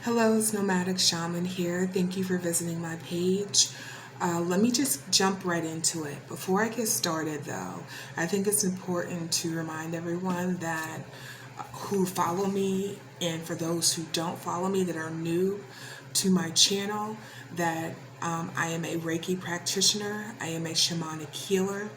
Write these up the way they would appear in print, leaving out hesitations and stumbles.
Hello, it's Nomadic Shaman here. Thank you for visiting my page. Let me just jump right into it. Before I get started, though, I think it's important to remind everyone that who follow me, and for those who don't follow me that are new to my channel, that I am a Reiki practitioner. I am a shamanic healer.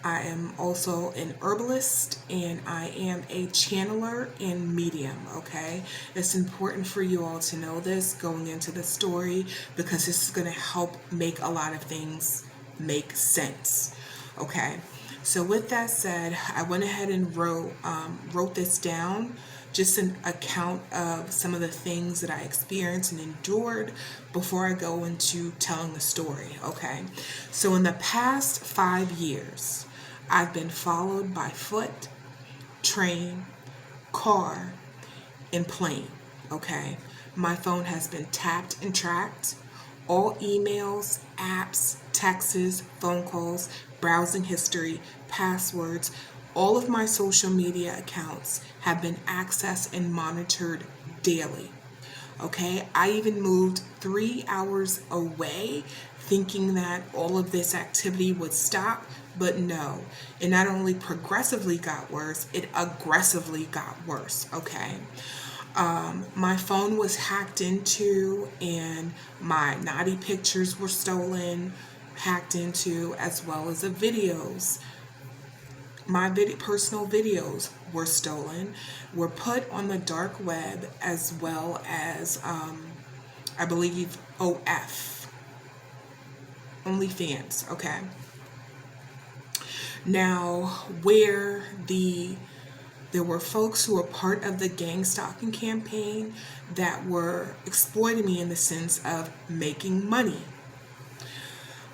I am also an herbalist, and I am a channeler and medium, okay? It's important for you all to know this going into the story because this is going to help make a lot of things make sense, okay? So with that said, I went ahead and wrote this down, just an account of some of the things that I experienced and endured before I go into telling the story, okay? So in the past 5 years, I've been followed by foot, train, car, and plane, okay? My phone has been tapped and tracked. All emails, apps, texts, phone calls, browsing history, passwords, all of my social media accounts have been accessed and monitored daily. Okay, I even moved 3 hours away thinking that all of this activity would stop, but no. It not only progressively got worse, it aggressively got worse, okay? My phone was hacked into and my naughty pictures were stolen, hacked into, as well as the videos. My personal videos were stolen, were put on the dark web, as well as, I believe, OnlyFans, okay? Now, there were folks who were part of the Gangstalking campaign that were exploiting me in the sense of making money.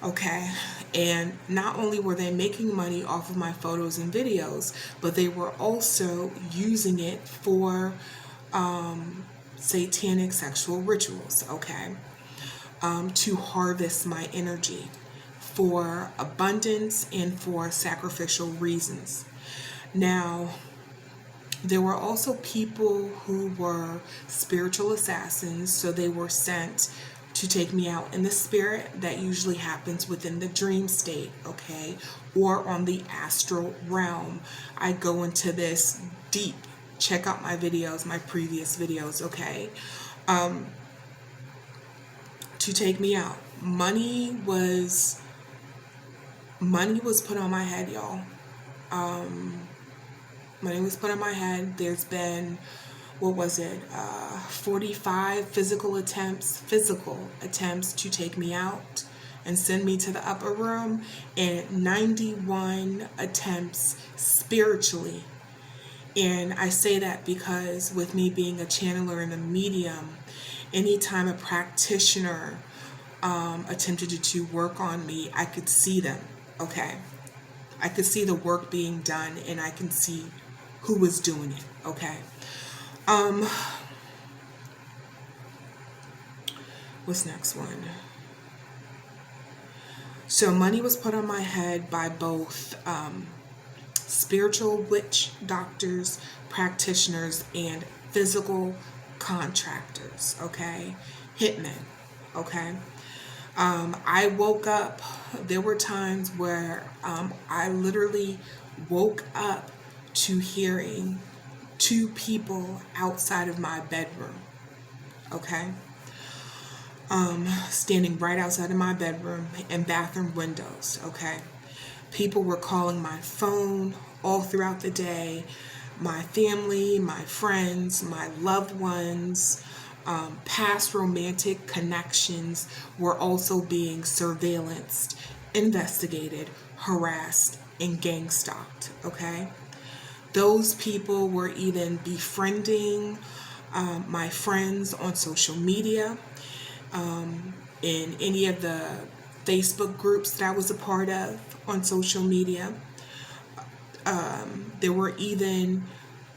Okay, and not only were they making money off of my photos and videos, but they were also using it for satanic sexual rituals, okay, to harvest my energy for abundance and for sacrificial reasons. Now, there were also people who were spiritual assassins, so they were sent to take me out in the spirit. That usually happens within the dream state, okay, or on the astral realm. I go into this deep. Check out my videos, my previous videos, okay, to take me out. Money was put on my head, y'all. Money was put on my head. There's been, 45 physical attempts to take me out and send me to the upper room, and 91 attempts spiritually. And I say that because with me being a channeler and a medium, anytime a practitioner attempted to work on me, I could see them, okay? I could see the work being done, and I can see who was doing it, okay? What's next one? So money was put on my head by both spiritual witch doctors, practitioners, and physical contractors, okay? Hitmen, okay? I woke up, there were times where I literally woke up to hearing 2 people outside of my bedroom, okay? Standing right outside of my bedroom and bathroom windows, okay? People were calling my phone all throughout the day. My family, my friends, my loved ones, past romantic connections were also being surveillanced, investigated, harassed, and gang stalked, okay? Those people were even befriending my friends on social media, in any of the Facebook groups that I was a part of on social media. There were even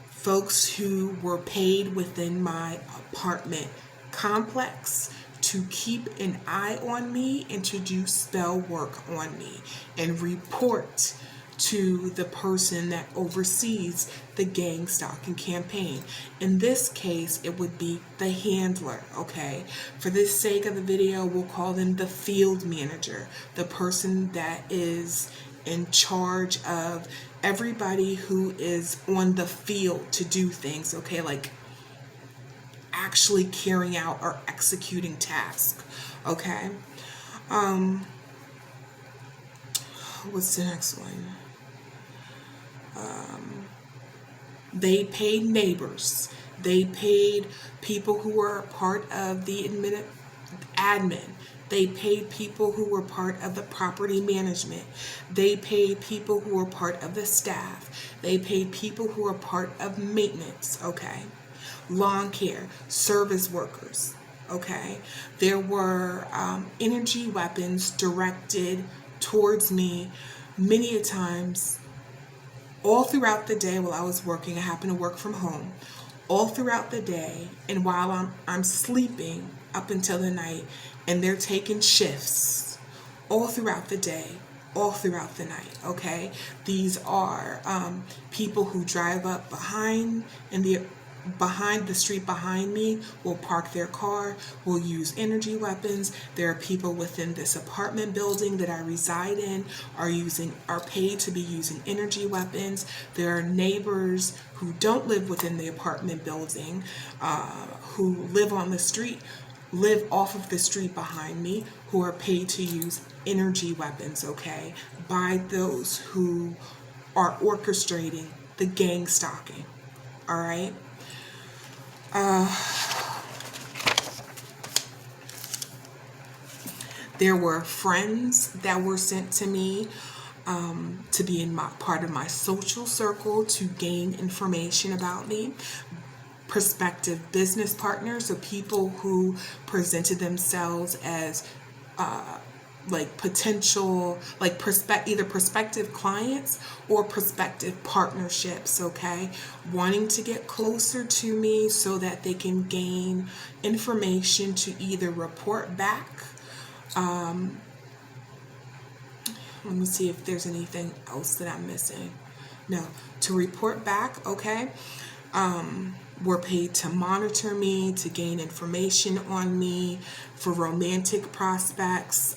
folks who were paid within my apartment complex to keep an eye on me and to do spell work on me and report to the person that oversees the gang stalking campaign. In this case, it would be the handler, okay? For the sake of the video, we'll call them the field manager, the person that is in charge of everybody who is on the field to do things, okay? Like actually carrying out or executing tasks, okay? What's the next one? They paid neighbors. They paid people who were part of the admin. They paid people who were part of the property management. They paid people who were part of the staff. They paid people who were part of maintenance, okay? Lawn care, service workers, okay? There were energy weapons directed towards me many a times all throughout the day while I was working. I happen to work from home. All throughout the day and while I'm sleeping up until the night, and they're taking shifts all throughout the day, all throughout the night, okay? These are people who drive up behind the street behind me, will park their car, will use energy weapons. There are people within this apartment building that I reside in are paid to be using energy weapons. There are neighbors who don't live within the apartment building, who live on the street, live off of the street behind me, who are paid to use energy weapons, okay, by those who are orchestrating the gang stalking, all right? There were friends that were sent to me to be in part of my social circle to gain information about me. Prospective business partners, or people who presented themselves as potential, either prospective clients or prospective partnerships, okay? Wanting to get closer to me so that they can gain information to either report back. Let me see if there's anything else that I'm missing. No, to report back, okay? Were paid to monitor me, to gain information on me, for romantic prospects,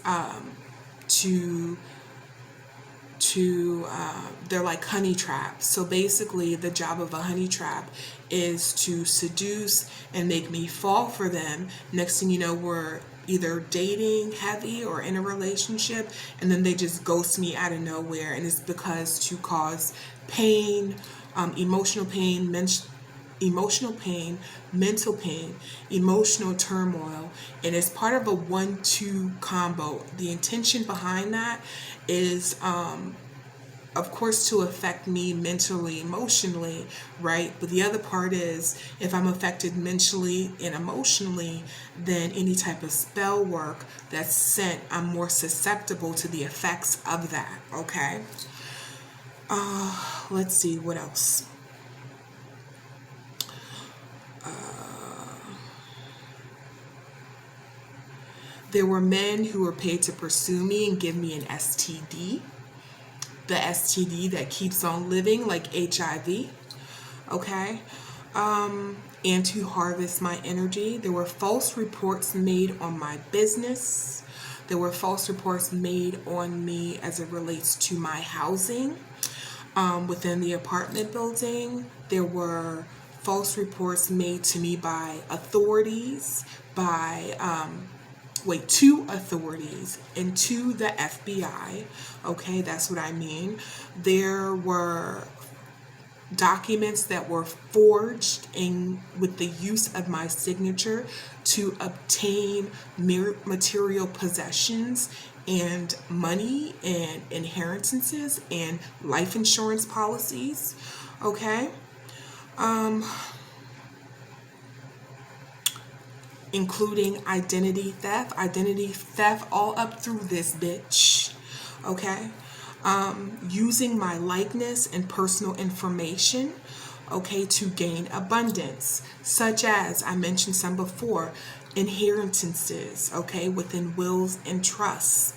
they're like honey traps. So basically the job of a honey trap is to seduce and make me fall for them. Next thing you know, we're either dating heavy or in a relationship, and then they just ghost me out of nowhere, and it's because to cause pain, emotional pain, mental pain, emotional turmoil, and it's part of a 1-2 combo. The intention behind that is, of course, to affect me mentally, emotionally, right? But the other part is, if I'm affected mentally and emotionally, then any type of spell work that's sent, I'm more susceptible to the effects of that, okay? Let's see, what else? There were men who were paid to pursue me and give me an STD. The STD that keeps on living, like HIV, okay? And to harvest my energy. There were false reports made on my business. There were false reports made on me as it relates to my housing within the apartment building. There were false reports made to me by authorities, to authorities and to the FBI. Okay, that's what I mean. There were documents that were forged with the use of my signature to obtain material possessions and money and inheritances and life insurance policies. Okay. Including identity theft all up through this bitch, okay? Using my likeness and personal information, okay, to gain abundance, such as, I mentioned some before, inheritances, okay, within wills and trusts.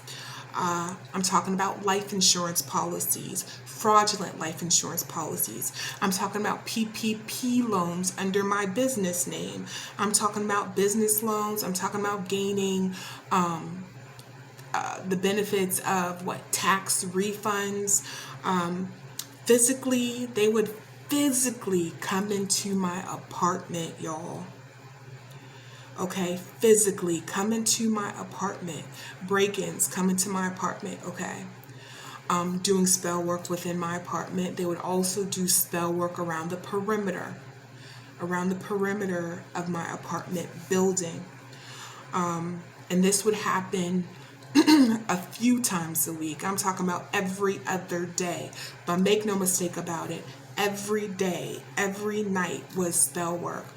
I'm talking about life insurance policies, fraudulent life insurance policies. I'm talking about PPP loans under my business name. I'm talking about business loans. I'm talking about gaining the benefits of tax refunds. Physically, they would physically come into my apartment, y'all. Okay, physically come into my apartment. Break-ins come into my apartment. Okay. Doing spell work within my apartment. They would also do spell work around the perimeter of my apartment building. And this would happen a few times a week. I'm talking about every other day. But make no mistake about it, every day, every night was spell work.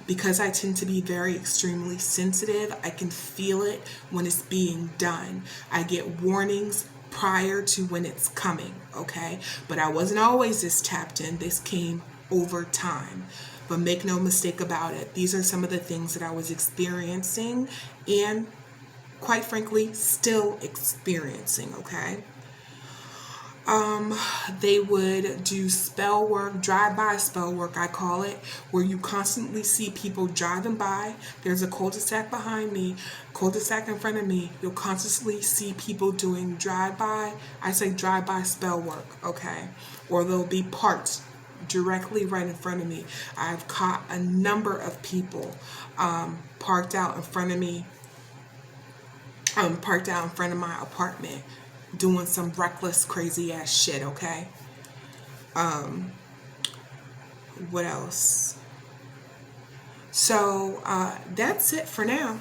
Because I tend to be very extremely sensitive, I can feel it when it's being done. I get warnings prior to when it's coming, okay? But I wasn't always this tapped in. This came over time. But make no mistake about it, these are some of the things that I was experiencing and, quite frankly, still experiencing, okay? They would do spell work, drive-by spell work, I call it, where you constantly see people driving by. There's a cul-de-sac behind me, cul-de-sac in front of me. You'll constantly see people doing drive-by. I say drive-by spell work, okay? Or they'll be parked directly right in front of me. I've caught a number of people parked out in front of me, parked out in front of my apartment, doing some reckless, crazy ass shit, okay? What else? So, that's it for now.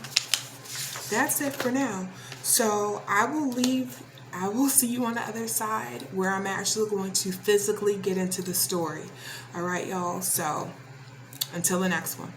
That's it for now. So, I will see you on the other side where I'm actually going to physically get into the story. All right, y'all? So, until the next one.